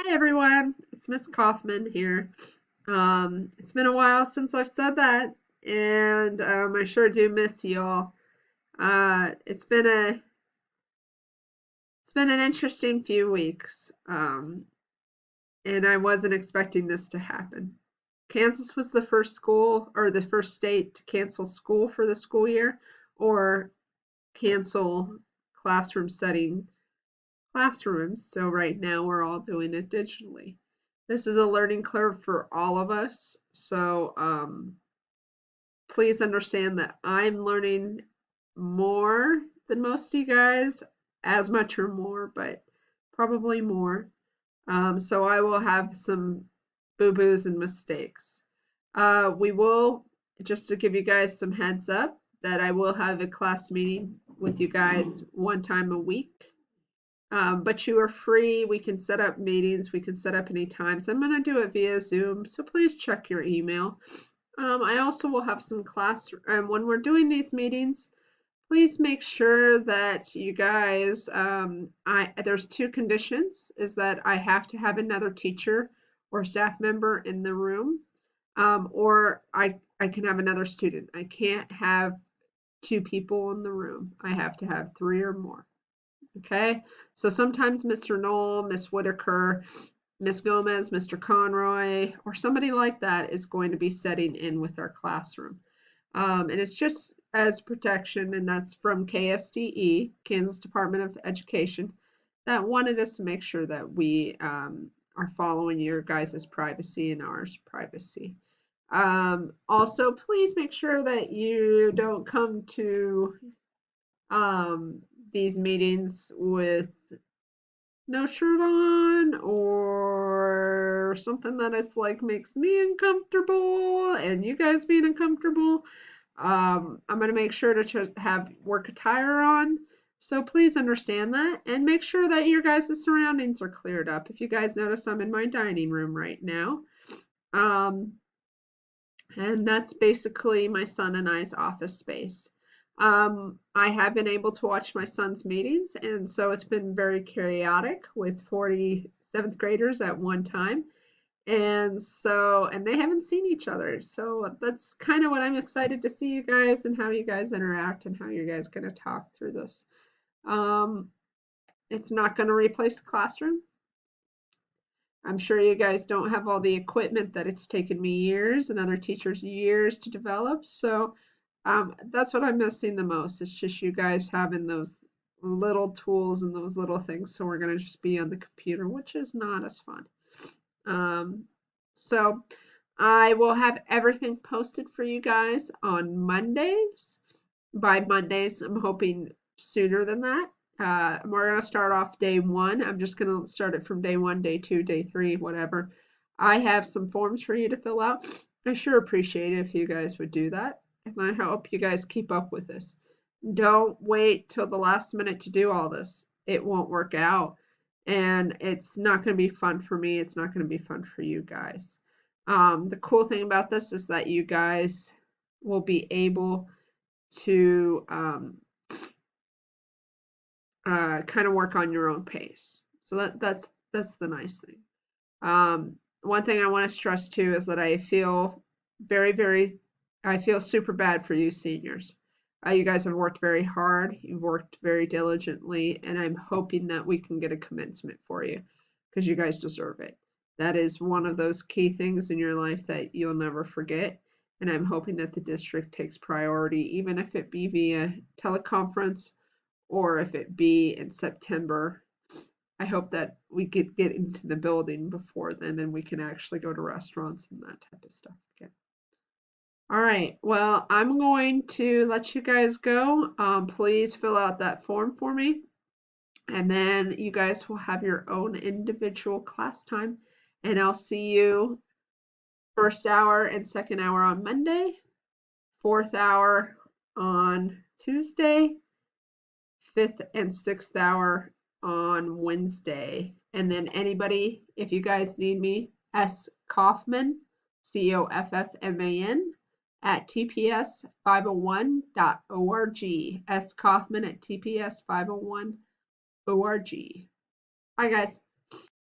Hi everyone, it's Miss Kaufman here. It's been a while since I've said that, and I sure do miss y'all. It's been an interesting few weeks, and I wasn't expecting this to happen. Kansas was the first school or the first state to cancel school for the school year, or cancel classroom setting classrooms. So right now we're all doing it digitally. This is a learning curve for all of us. So please understand that I'm learning more than most of you guys, as much or more, but probably more. So I will have some boo-boos and mistakes. We will, just to give you guys some heads up, that I will have a class meeting with you guys one time a week. But you are free. We can set up meetings. We can set up any times. I'm going to do it via Zoom, so please check your email. I also will have some class, when we're doing these meetings, please make sure that you guys, there's two conditions, is that I have to have another teacher or staff member in the room, or I can have another student. I can't have two people in the room. I have to have three or more. Okay, so sometimes Mr. Knoll, Miss Whitaker, Miss Gomez, Mr. Conroy, or somebody like that is going to be setting in with our classroom. And it's just as protection, and that's from KSDE, Kansas Department of Education, that wanted us to make sure that we are following your guys' privacy and ours privacy. Also, please make sure that you don't come to um, these meetings with no shirt on or something that it's like makes me uncomfortable and you guys being uncomfortable. I'm going to make sure to have work attire on. So please understand that and make sure that your guys' surroundings are cleared up. If you guys notice, I'm in my dining room right now. Um, and that's basically my son and I's office space. I have been able to watch my son's meetings, and so it's been very chaotic with 47th graders at one time. And they haven't seen each other. So that's kind of what I'm excited to see you guys and how you guys interact and how you guys going to talk through this. Um, it's not going to replace the classroom. I'm sure you guys don't have all the equipment that it's taken me years and other teachers years to develop. So that's what I'm missing the most. It's just you guys having those little tools and those little things. So we're going to just be on the computer, which is not as fun. So I will have everything posted for you guys on Mondays. By Mondays, I'm hoping sooner than that. We're going to start off day one. I'm just going to start it from day one, day two, day three, whatever. I have some forms for you to fill out. I sure appreciate it if you guys would do that. And I hope you guys keep up with this. Don't wait till the last minute to do all this. It won't work out. And it's not going to be fun for me. It's not going to be fun for you guys. The cool thing about this is that you guys will be able to kind of work on your own pace. So that's the nice thing. One thing I want to stress too is that I feel I feel super bad for you seniors. You guys have worked very hard. You've worked very diligently, and I'm hoping that we can get a commencement for you because you guys deserve it. That is one of those key things in your life that you'll never forget. And I'm hoping that the district takes priority, even if it be via teleconference or if it be in September. I hope that we could get into the building before then and we can actually go to restaurants and that type of stuff again. All right, well, I'm going to let you guys go. Please fill out that form for me. And then you guys will have your own individual class time. And I'll see you first hour and second hour on Monday, fourth hour on Tuesday, fifth and sixth hour on Wednesday. And then anybody, if you guys need me, S. Kaufman, COFFMAN, at tps501.org. S. Kaufman at tps501.org. Bye, guys.